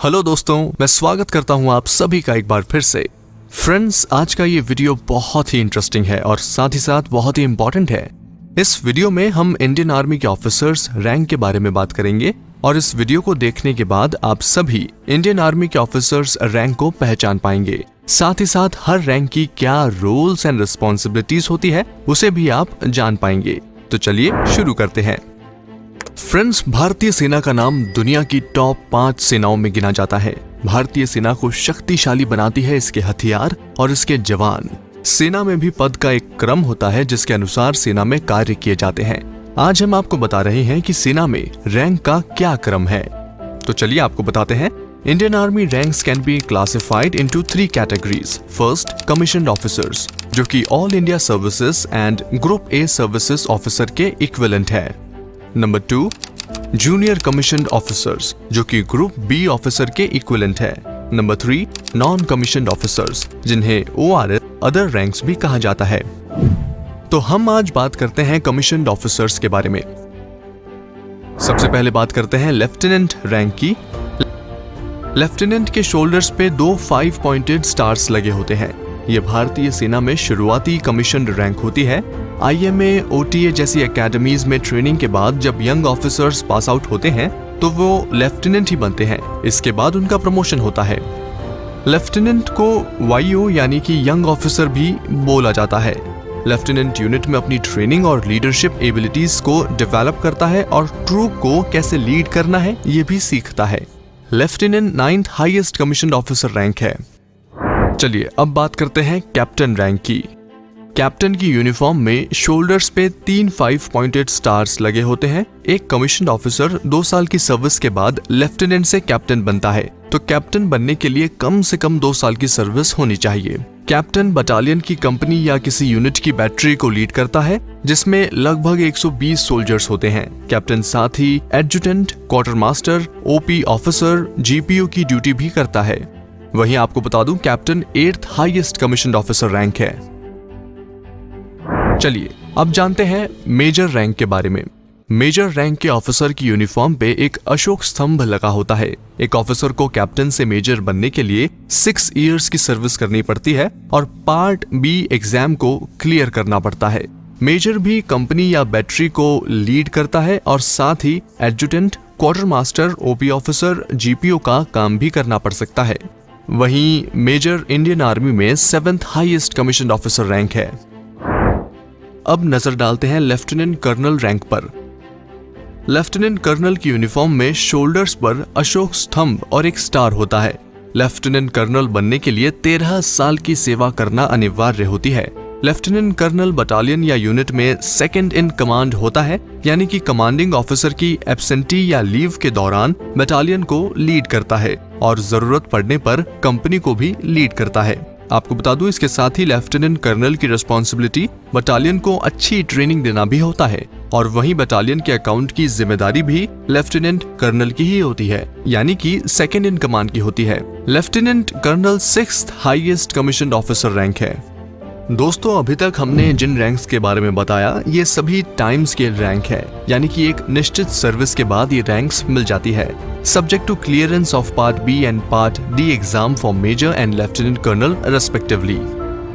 Hello दोस्तों, मैं स्वागत करता हूं आप सभी का एक बार फिर से। फ्रेंड्स, आज का ये वीडियो बहुत ही इंटरेस्टिंग है और साथ ही साथ बहुत ही इंपॉर्टेंट है। इस वीडियो में हम इंडियन आर्मी के ऑफिसर्स रैंक के बारे में बात करेंगे और इस वीडियो को देखने के बाद आप सभी इंडियन आर्मी के ऑफिसर्स रैंक को पहचान पाएंगे। साथ ही साथ हर रैंक की क्या रोल्स एंड रिस्पॉन्सिबिलिटीज होती है उसे भी आप जान पाएंगे। तो चलिए शुरू करते हैं। फ्रेंड्स, भारतीय सेना का नाम दुनिया की टॉप 5 सेनाओं में गिना जाता है। भारतीय सेना को शक्तिशाली बनाती है इसके हथियार और इसके जवान। सेना में भी पद का एक क्रम होता है जिसके अनुसार सेना में कार्य किए जाते हैं। आज हम आपको बता रहे हैं कि सेना में रैंक का क्या क्रम है। तो चलिए आपको बताते हैं। Indian army ranks can be classified into 3 categories. First, commissioned officers, जो कि all India services and group A services officer के इक्विवेलेंट है। नंबर 2, जूनियर कमीशन्ड ऑफिसर्स, जो कि ग्रुप बी ऑफिसर के इक्विवेलेंट है। नंबर 3, नॉन कमीशन्ड ऑफिसर्स, जिन्हें ORS other ranks भी कहा जाता है। तो हम आज बात करते हैं कमीशन्ड ऑफिसर्स के बारे में। सबसे पहले बात करते हैं लेफ्टिनेंट रैंक की। लेफ्टिनेंट के शोल्डर्स पे 2 5 पॉइंटेड स्टार्स लगे होते हैं। यह भारतीय सेना में शुरुआती कमीशन्ड रैंक होती है। IMA, OTA जैसी एकेडमीज में ट्रेनिंग के बाद जब यंग ऑफिसर्स पास आउट होते हैं तो वो लेफ्टिनेंट ही बनते हैं। इसके बाद उनका प्रमोशन होता है। लेफ्टिनेंट को YO यानी कि यंग ऑफिसर भी बोला जाता है। लेफ्टिनेंट यूनिट में अपनी ट्रेनिंग और लीडरशिप एबिलिटीज को डेवलप करता है और ट्रूप को कैसे लीड करना है ये भी सीखता है। Lieutenant 9th highest commissioned officer rank है। चलिए अब बात करते हैं कैप्टन रैंक की। कैप्टन की यूनिफॉर्म में शोल्डर्स पे 3 5 पॉइंटेड स्टार्स लगे होते हैं। एक कमीशन्ड ऑफिसर 2 साल की सर्विस के बाद लेफ्टिनेंट से कैप्टन बनता है, तो कैप्टन बनने के लिए कम से कम 2 साल की सर्विस होनी चाहिए। कैप्टन बटालियन की कंपनी या किसी यूनिट की बैटरी को लीड करता है जिसमें लगभग 120 सोल्जर्स होते हैं। कैप्टन साथ ही adjutant, quartermaster, OP officer, GPO की ड्यूटी भी करता है। वहीं आपको बता दूं, captain 8th highest commissioned officer rank है। चलिए अब जानते हैं मेजर रैंक के बारे में। मेजर रैंक के ऑफिसर की यूनिफॉर्म पे एक अशोक स्तंभ लगा होता है। एक ऑफिसर को कैप्टन से मेजर बनने के लिए 6 इयर्स की सर्विस करनी पड़ती है और पार्ट B एग्जाम को क्लियर करना पड़ता है। मेजर भी कंपनी या बैटरी को लीड करता है और साथ ही adjutant, quartermaster, OP officer, GPO का काम भी करना पड़ सकता है। वहीं मेजर इंडियन आर्मी में 7th highest commissioned officer rank है। अब नजर डालते हैं लेफ्टिनेंट कर्नल रैंक पर। लेफ्टिनेंट कर्नल की यूनिफॉर्म में शोल्डर्स पर अशोक स्तंभ और एक स्टार होता है। लेफ्टिनेंट कर्नल बनने के लिए 13 साल की सेवा करना अनिवार्य होती है। लेफ्टिनेंट कर्नल बटालियन या यूनिट में सेकंड इन कमांड होता है, यानी कि कमांडिंग ऑफिसर की एब्सेंटी या लीव के दौरान बटालियन को लीड करता है और जरूरत पड़ने पर कंपनी को भी लीड करता है। आपको बता दूं, इसके साथ ही लेफ्टिनेंट कर्नल की रिस्पॉन्सिबिलिटी बटालियन को अच्छी ट्रेनिंग देना भी होता है और वहीं बटालियन के अकाउंट की जिम्मेदारी भी लेफ्टिनेंट कर्नल की ही होती है, यानी कि सेकंड इन कमांड की होती है। Lieutenant colonel 6th highest commissioned officer rank है। दोस्तों, अभी तक हमने जिन रैंक्स के बारे में बताया ये सभी टाइम स्केल रैंक है, यानी कि एक निश्चित सर्विस के बाद ये रैंक्स मिल जाती है। Subject to clearance of part B and part D exam for major and lieutenant colonel respectively.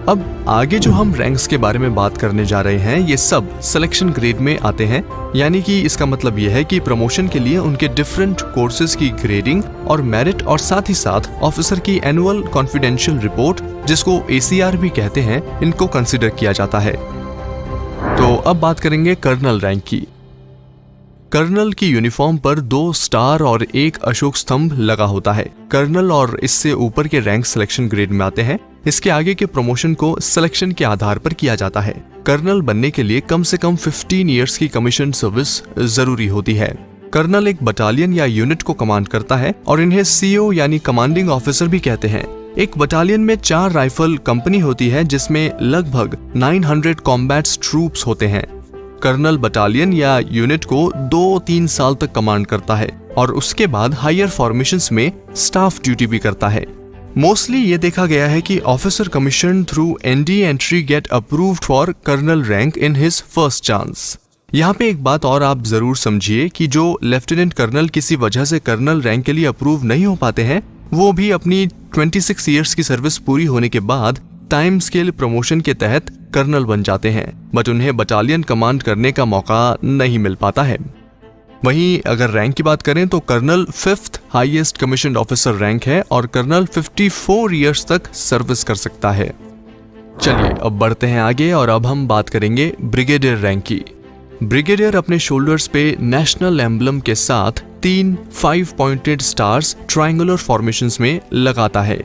अब आगे जो हम रैंक्स के बारे में बात करने जा रहे हैं ये सब सिलेक्शन ग्रेड में आते हैं, यानी कि इसका मतलब ये है कि प्रमोशन के लिए उनके डिफरेंट कोर्सेज की ग्रेडिंग और मेरिट और साथ ही साथ ऑफिसर की एनुअल कॉन्फिडेंशियल रिपोर्ट, जिसको ACR भी कहते हैं, इनको कंसिडर किया जाता है। तो अब बात करेंगे कर्नल रैंक की। कर्नल की यूनिफॉर्म पर 2 स्टार और 1 अशोक स्तंभ लगा होता है। कर्नल और इससे ऊपर के रैंक सिलेक्शन ग्रेड में आते हैं। इसके आगे के प्रमोशन को सिलेक्शन के आधार पर किया जाता है। कर्नल बनने के लिए कम से कम 15 इयर्स की कमीशन सर्विस जरूरी होती है। कर्नल एक बटालियन या यूनिट को कमांड करता है और इन्हें CO यानी कमांडिंग ऑफिसर भी कहते हैं। एक बटालियन में 4 राइफल कंपनी होती है जिसमें लगभग 900 कॉम्बैट ट्रूप्स होते हैं। कर्नल बटालियन या यूनिट को 2-3 साल तक कमांड करता है और उसके बाद हायर फॉर्मेशंस में स्टाफ ड्यूटी भी करता है। मोस्टली ये देखा गया है कि officer commission through ND entry get approved for colonel rank in his first chance. यहाँ पे एक बात और आप जरूर समझिए कि जो लेफ्टिनेंट कर्नल किसी वजह से कर्नल रैंक के लिए अप्रूव नहीं हो पाते हैं, वो भी अपनी 26 इयर्स की सर्विस पूरी होने के बाद टाइम स्केल प्रमोशन के तहत कर्नल बन जाते हैं, बट उन्हें बटालियन कमांड करने का मौका नहीं मिल पाता है। वहीं अगर रैंक की बात करें तो colonel 5th highest commissioned officer rank है और कर्नल 54 इयर्स तक सर्विस कर सकता है। चलिए अब बढ़ते हैं आगे और अब हम बात करेंगे ब्रिगेडियर रैंक की। ब्रिगेडियर अपने शोल्डर्स पे नेशनल एम्बलम के साथ 3 5 पॉइंटेड स्टार्स ट्रायंगुलर फॉर्मेशंस में लगाता है।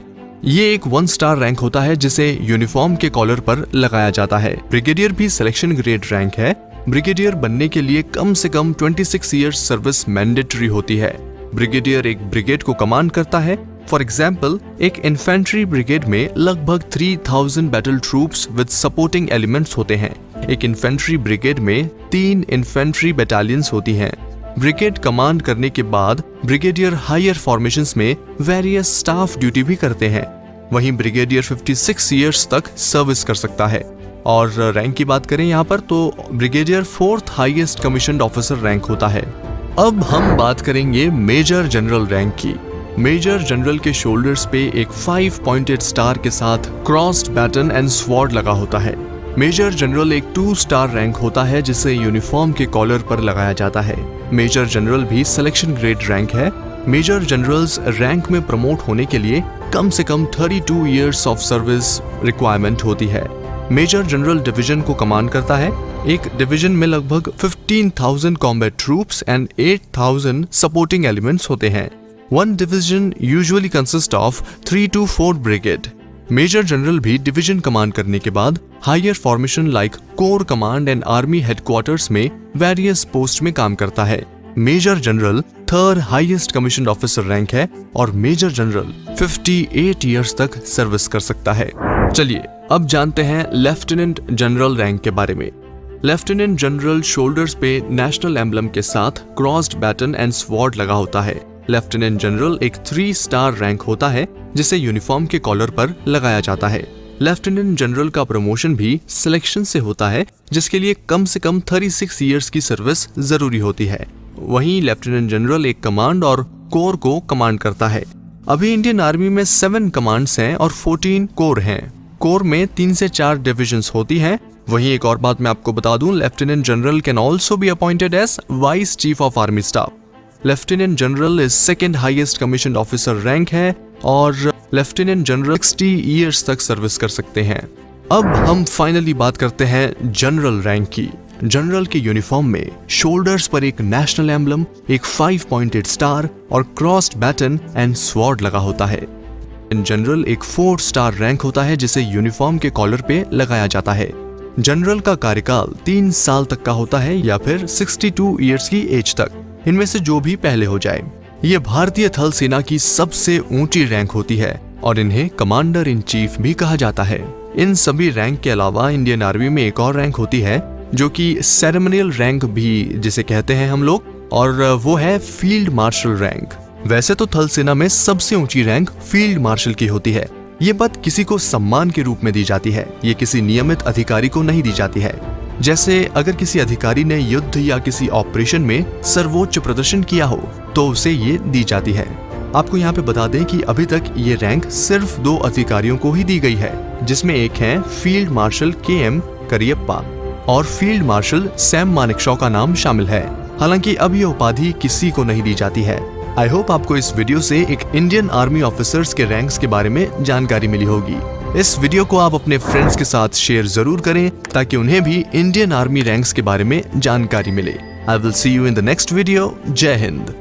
ये एक 1 स्टार रैंक होता है जिसे यूनिफॉर्म के कॉलर पर लगाया जाता है। ब्रिगेडियर भी सिलेक्शन ग्रेड रैंक है। ब्रिगेडियर बनने के लिए कम से कम 26 इयर्स सर्विस मैंडेटरी होती है। ब्रिगेडियर एक ब्रिगेड को कमांड करता है। फॉर एग्जाम्पल, एक इन्फेंट्री ब्रिगेड में लगभग 3000 battle troops with supporting elements होते हैं। एक इन्फेंट्री ब्रिगेड में 3 इन्फेंट्री बटालियंस होती हैं। ब्रिगेड कमांड करने के बाद ब्रिगेडियर हायर फॉर्मेशंस में वेरियस स्टाफ ड्यूटी भी करते हैं। वहीं ब्रिगेडियर 56 इयर्स तक सर्विस कर सकता है। और रैंक की बात करें यहाँ पर तो brigadier 4th highest commissioned officer rank होता है। अब हम बात करेंगे मेजर जनरल रैंक की। मेजर जनरल के शोल्डर्स पे एक 5 पॉइंटेड स्टार के साथ क्रॉस्ड बैटन एंड स्वॉर्ड लगा होता है। मेजर जनरल एक 2 स्टार रैंक होता है जिसे यूनिफॉर्म के कॉलर पर लगाया जाता है। मेजर जनरल भी सिलेक्शन ग्रेड रैंक है। मेजर जनरल्स रैंक में प्रमोट होने के लिए कम से कम 32 इयर्स ऑफ सर्विस रिक्वायरमेंट होती है। मेजर जनरल डिवीजन को कमांड करता है। एक डिवीजन में लगभग 15,000 combat troops and 8,000 supporting elements होते हैं। One division usually consists of 3 to 4 brigade. Major general भी डिवीजन कमांड करने के बाद higher formation like corps command and army headquarters में वेरियस पोस्ट में काम करता है। Major general 3rd highest commissioned officer rank है और मेजर जनरल 58 इयर्स तक सर्विस कर सकता है। चलिए अब जानते हैं लेफ्टिनेंट जनरल रैंक के बारे में। लेफ्टिनेंट जनरल शोल्डर्स पे नेशनल एम्बलम के साथ क्रॉस्ड बैटन एंड स्वॉर्ड लगा होता है। लेफ्टिनेंट जनरल एक 3 स्टार रैंक होता है जिसे यूनिफॉर्म के कॉलर पर लगाया जाता है। लेफ्टिनेंट जनरल का प्रमोशन भी सिलेक्शन से होता है जिसके लिए कम से कम 36 इयर्स की सर्विस जरूरी होती है। वहीं लेफ्टिनेंट जनरल एक कमांड और कोर को कमांड करता है। अभी इंडियन आर्मी में 7 कमांड्स हैं और 14 कोर हैं। कोर में 3 से 4 डिविजन्स होती हैं। वहीं एक और बात मैं आपको बता दूं, lieutenant general can also be appointed as vice chief of army staff. Lieutenant general is 2nd highest commissioned officer rank है और लेफ्टिनेंट जनरल 60 इयर्स तक सर्विस कर सकते हैं। अब हम फाइनली बात करते हैं जनरल रैंक की। जनरल के यूनिफॉर्म में शोल्डर्स पर एक नेशनल एम्बलम, एक 5 पॉइंटेड स्टार और क्रॉस्ड बैटन एंड स्वॉर्ड लगा होता है। जनरल एक 4 स्टार रैंक होता है जिसे यूनिफॉर्म के कॉलर पे लगाया जाता है। जनरल का कार्यकाल 3 साल तक का होता है या फिर 62 इयर्स की एज तक, इनमें से जो भी पहले हो जाए। ये भारतीय थल सेना की सबसे ऊंची रैंक होती है और इन्हें कमांडर इन चीफ भी कहा जाता है। इन सभी रैंक के अलावा इंडियन आर्मी में एक और रैंक होती है जो कि सेरेमनियल रैंक भी जिसे कहते हैं हम लोग, और वो है फील्ड मार्शल रैंक। वैसे तो थल सेना में सबसे ऊंची रैंक फील्ड मार्शल की होती है। ये पद किसी को सम्मान के रूप में दी जाती है, ये किसी नियमित अधिकारी को नहीं दी जाती है। जैसे अगर किसी अधिकारी ने युद्ध या किसी ऑपरेशन में सर्वोच्च प्रदर्शन किया हो तो उसे ये दी जाती है। आपको यहाँ पे बता दें कि अभी तक ये रैंक सिर्फ 2 अधिकारियों को ही दी गई है, जिसमें एक है फील्ड मार्शल KM करियप्पा और फील्ड मार्शल सैम मानेकशॉ का नाम शामिल है। हालांकि अब ये उपाधि किसी को नहीं दी जाती है। आई होप आपको इस वीडियो से एक इंडियन आर्मी ऑफिसर्स के रैंक्स के बारे में जानकारी मिली होगी। इस वीडियो को आप अपने फ्रेंड्स के साथ शेयर जरूर करें ताकि उन्हें भी इंडियन आर्मी रैंक्स के बारे में जानकारी मिले। I will see you in the next video. जय हिंद।